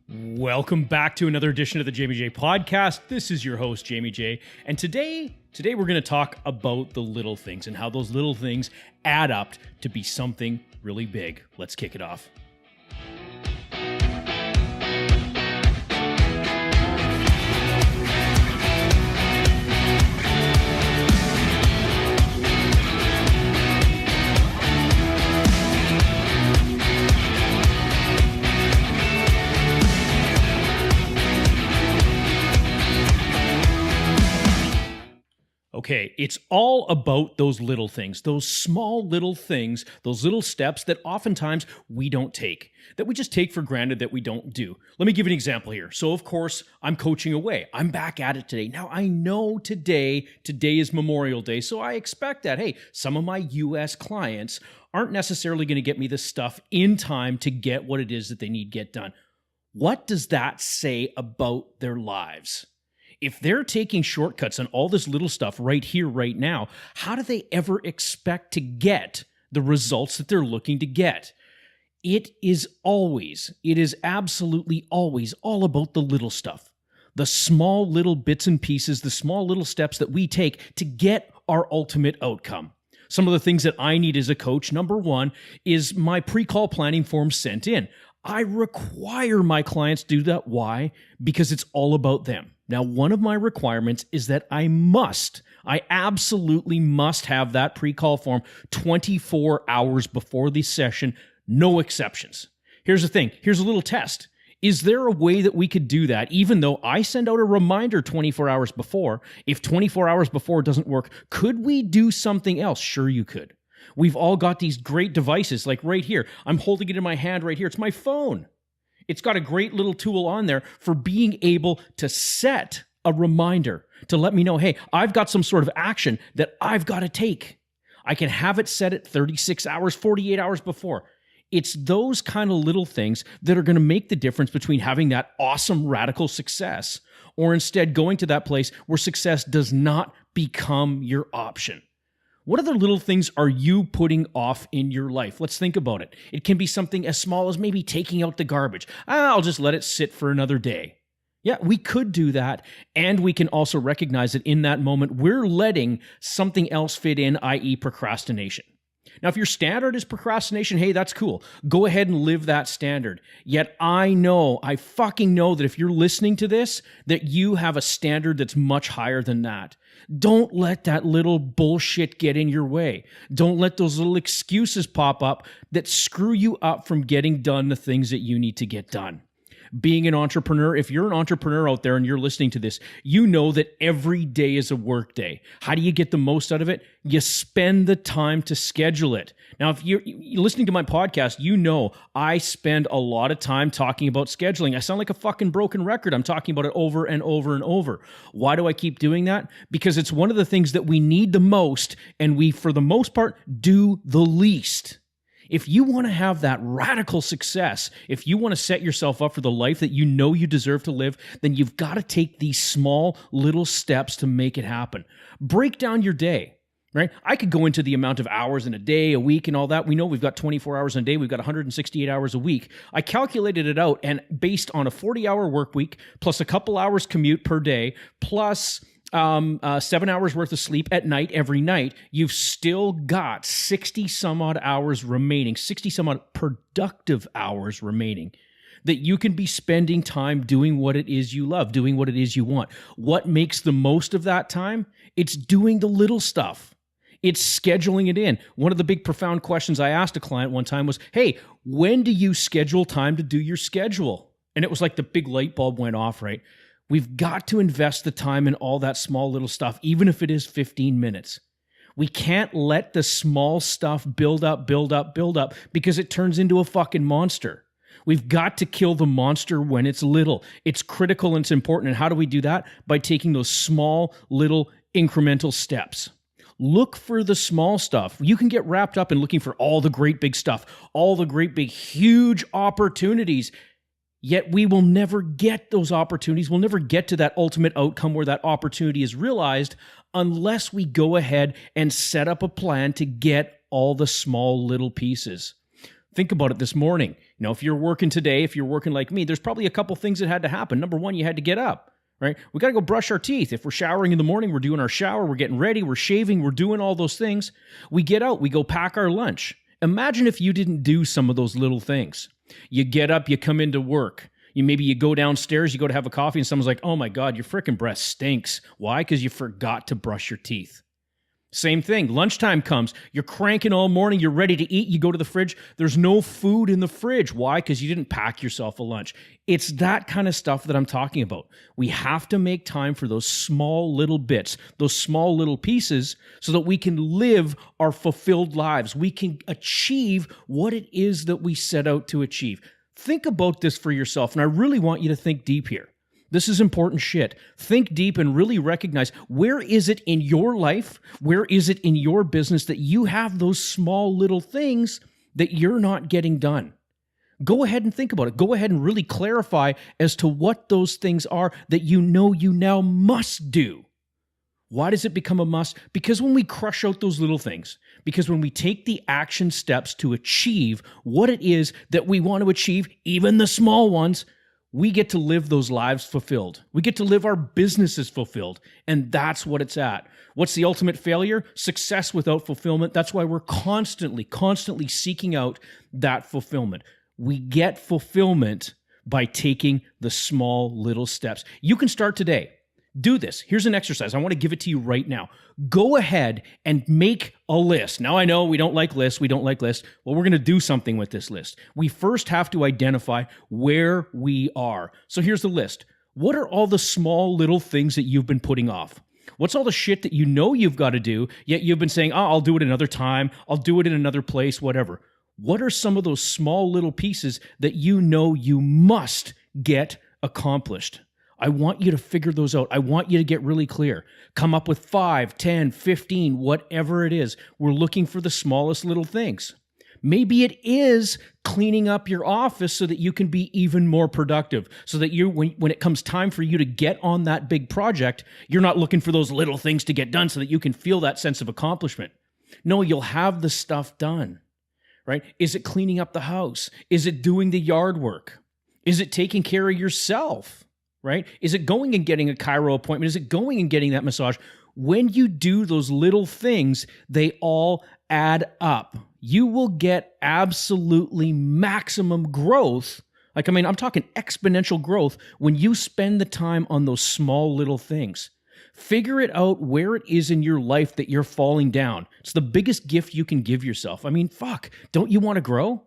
Welcome back to another edition of the Jamie J podcast. This is your host, Jamie J. And today we're going to talk about the little things and how those little things add up to be something really big. Let's kick it off. Okay, it's all about those little things, those small little things, those little steps that oftentimes we don't take, that we just take for granted that we don't do. Let me give you an example here. So, of course, I'm coaching away. I'm back at it today. Now, I know today is Memorial Day, so I expect that, hey, some of my US clients aren't necessarily going to get me the stuff in time to get what it is that they need get done. What does that say about their lives? If they're taking shortcuts on all this little stuff right here, right now, how do they ever expect to get the results that they're looking to get? It is absolutely always all about the little stuff, the small little bits and pieces, the small little steps that we take to get our ultimate outcome. Some of the things that I need as a coach, number one, is my pre-call planning form sent in. I require my clients to do that. Why? Because it's all about them. Now, one of my requirements is that I absolutely must have that pre-call form 24 hours before the session, no exceptions. Here's the thing. Here's a little test. Is there a way that we could do that, even though I send out a reminder 24 hours before? If 24 hours before doesn't work, could we do something else? Sure, you could. We've all got these great devices, like right here. I'm holding it in my hand right here. It's my phone. It's got a great little tool on there for being able to set a reminder to let me know, hey, I've got some sort of action that I've got to take. I can have it set at 36 hours, 48 hours before. It's those kind of little things that are going to make the difference between having that awesome radical success or instead going to that place where success does not become your option. What other little things are you putting off in your life? Let's think about it. It can be something as small as maybe taking out the garbage. I'll just let it sit for another day. Yeah, we could do that. And we can also recognize that in that moment, we're letting something else fit in, i.e. procrastination. Now, if your standard is procrastination, hey, that's cool. Go ahead and live that standard. Yet I fucking know that if you're listening to this, that you have a standard that's much higher than that. Don't let that little bullshit get in your way. Don't let those little excuses pop up that screw you up from getting done the things that you need to get done. Being an entrepreneur, if you're an entrepreneur out there and you're listening to this, you know that every day is a work day. How do you get the most out of it? You spend the time to schedule it. Now, if you're listening to my podcast, you know I spend a lot of time talking about scheduling. I sound like a fucking broken record. I'm talking about it over and over and over. Why do I keep doing that? Because it's one of the things that we need the most, and we, for the most part, do the least. If you want to have that radical success, if you want to set yourself up for the life that you know you deserve to live, then you've got to take these small little steps to make it happen. Break down your day, right? I could go into the amount of hours in a day, a week, and all that. We know we've got 24 hours in a day. We've got 168 hours a week. I calculated it out, and based on a 40-hour work week, plus a couple hours commute per day, plus 7 hours worth of sleep at night every night, you've still got 60 some odd hours remaining, 60 some odd productive hours remaining that you can be spending time doing what it is you love, doing what it is you want. What makes the most of that time? It's doing the little stuff. It's scheduling it in. One of the big profound questions I asked a client one time was, hey, when do you schedule time to do your schedule? And it was like the big light bulb went off, right? We've got to invest the time in all that small little stuff, even if it is 15 minutes. We can't let the small stuff build up, because it turns into a fucking monster. We've got to kill the monster when it's little. It's critical and it's important. And how do we do that? By taking those small, little, incremental steps. Look for the small stuff. You can get wrapped up in looking for all the great big stuff, all the great big, huge opportunities. Yet we will never get those opportunities. We'll never get to that ultimate outcome where that opportunity is realized unless we go ahead and set up a plan to get all the small little pieces. Think about it this morning. If you're working today, if you're working like me, there's probably a couple things that had to happen. Number one, you had to get up, right? We got to go brush our teeth. If we're showering in the morning, we're doing our shower, we're getting ready, we're shaving, we're doing all those things. We get out, we go pack our lunch. Imagine if you didn't do some of those little things. You get up, you come into work. Maybe you go downstairs, you go to have a coffee, and someone's like, oh my God, your freaking breath stinks. Why? Because you forgot to brush your teeth. Same thing. Lunchtime comes. You're cranking all morning. You're ready to eat. You go to the fridge. There's no food in the fridge. Why? Because you didn't pack yourself a lunch. It's that kind of stuff that I'm talking about. We have to make time for those small little bits, those small little pieces, so that we can live our fulfilled lives. We can achieve what it is that we set out to achieve. Think about this for yourself, and I really want you to think deep here. This is important shit. Think deep and really recognize, where is it in your life, where is it in your business that you have those small little things that you're not getting done? Go ahead and think about it. Go ahead and really clarify as to what those things are that you now must do. Why does it become a must? Because when we crush out those little things, because when we take the action steps to achieve what it is that we want to achieve, even the small ones, we get to live those lives fulfilled. We get to live our businesses fulfilled. And that's what it's at. What's the ultimate failure? Success without fulfillment. That's why we're constantly seeking out that fulfillment. We get fulfillment by taking the small little steps. You can start today. Do this. Here's an exercise. I want to give it to you right now. Go ahead and make a list. Now, I know we don't like lists. Well, we're going to do something with this list. We first have to identify where we are. So here's the list. What are all the small little things that you've been putting off? What's all the shit that you've got to do, yet you've been saying, I'll do it another time. I'll do it in another place, whatever. What are some of those small little pieces that you must get accomplished? I want you to figure those out. I want you to get really clear. Come up with 5, 10, 15, whatever it is. We're looking for the smallest little things. Maybe it is cleaning up your office so that you can be even more productive, so that when it comes time for you to get on that big project, you're not looking for those little things to get done so that you can feel that sense of accomplishment. No, you'll have the stuff done, right? Is it cleaning up the house? Is it doing the yard work? Is it taking care of yourself? Right? Is it going and getting a chiro appointment? Is it going and getting that massage? When you do those little things, they all add up. You will get absolutely maximum growth. I'm talking exponential growth when you spend the time on those small little things. Figure it out where it is in your life that you're falling down. It's the biggest gift you can give yourself. Don't you want to grow?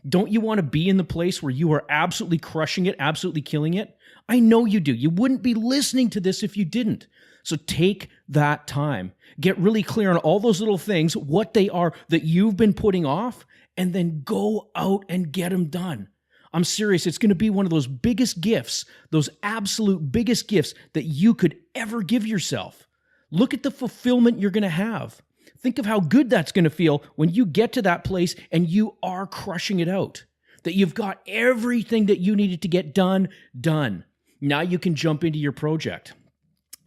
Don't you want to be in the place where you are absolutely crushing it, absolutely killing it? I know you do. You wouldn't be listening to this if you didn't. So take that time. Get really clear on all those little things, what they are that you've been putting off, and then go out and get them done. I'm serious. It's going to be one of those biggest gifts, those absolute biggest gifts that you could ever give yourself. Look at the fulfillment you're going to have. Think of how good that's going to feel when you get to that place and you are crushing it out, that you've got everything that you needed to get done. Now you can jump into your project.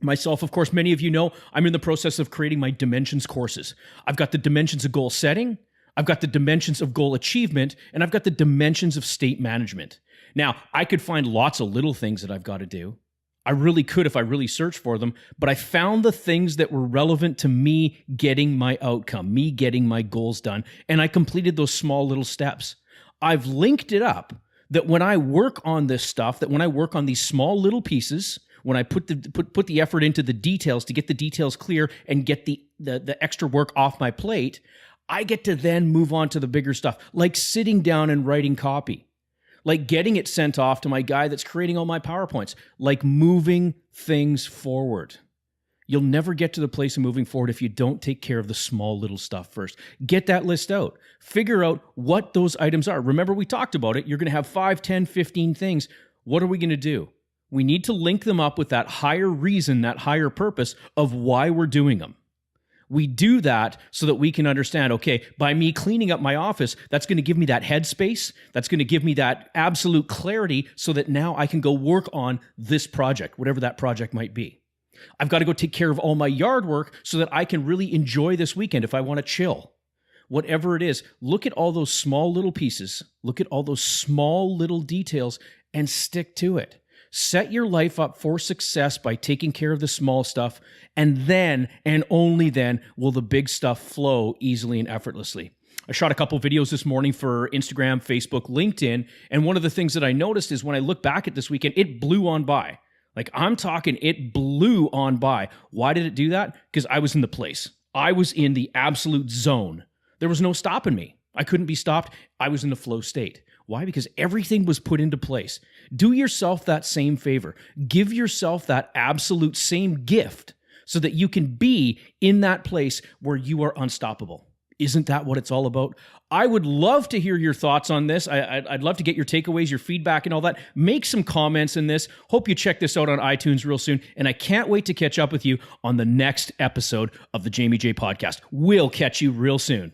Myself, of course, many of you know, I'm in the process of creating my dimensions courses. I've got the dimensions of goal setting, I've got the dimensions of goal achievement, and I've got the dimensions of state management. Now, I could find lots of little things that I've got to do. I really could if I really searched for them, but I found the things that were relevant to me getting my outcome, me getting my goals done, and I completed those small little steps. I've linked it up that when I work on this stuff, that when I work on these small little pieces, when I put the effort into the details to get the details clear and get the extra work off my plate, I get to then move on to the bigger stuff, like sitting down and writing copy, like getting it sent off to my guy that's creating all my PowerPoints, like moving things forward. You'll never get to the place of moving forward if you don't take care of the small little stuff first. Get that list out. Figure out what those items are. Remember, we talked about it. You're going to have 5, 10, 15 things. What are we going to do? We need to link them up with that higher reason, that higher purpose of why we're doing them. We do that so that we can understand, okay, by me cleaning up my office, that's going to give me that headspace. That's going to give me that absolute clarity so that now I can go work on this project, whatever that project might be. I've got to go take care of all my yard work so that I can really enjoy this weekend if I want to chill. whatever it is, look at all those small little pieces, look at all those small little details and stick to it. Set your life up for success by taking care of the small stuff, and then, and only then, will the big stuff flow easily and effortlessly. I shot a couple videos this morning for Instagram, Facebook, LinkedIn, and one of the things that I noticed is when I look back at this weekend, it blew on by. Like, I'm talking, it blew on by. Why did it do that? Because I was in the place. I was in the absolute zone. There was no stopping me. I couldn't be stopped. I was in the flow state. Why? Because everything was put into place. Do yourself that same favor. Give yourself that absolute same gift so that you can be in that place where you are unstoppable. Isn't that what it's all about? I would love to hear your thoughts on this. I'd love to get your takeaways, your feedback, and all that. Make some comments in this. Hope you check this out on iTunes real soon. And I can't wait to catch up with you on the next episode of the Jamie J Podcast. We'll catch you real soon.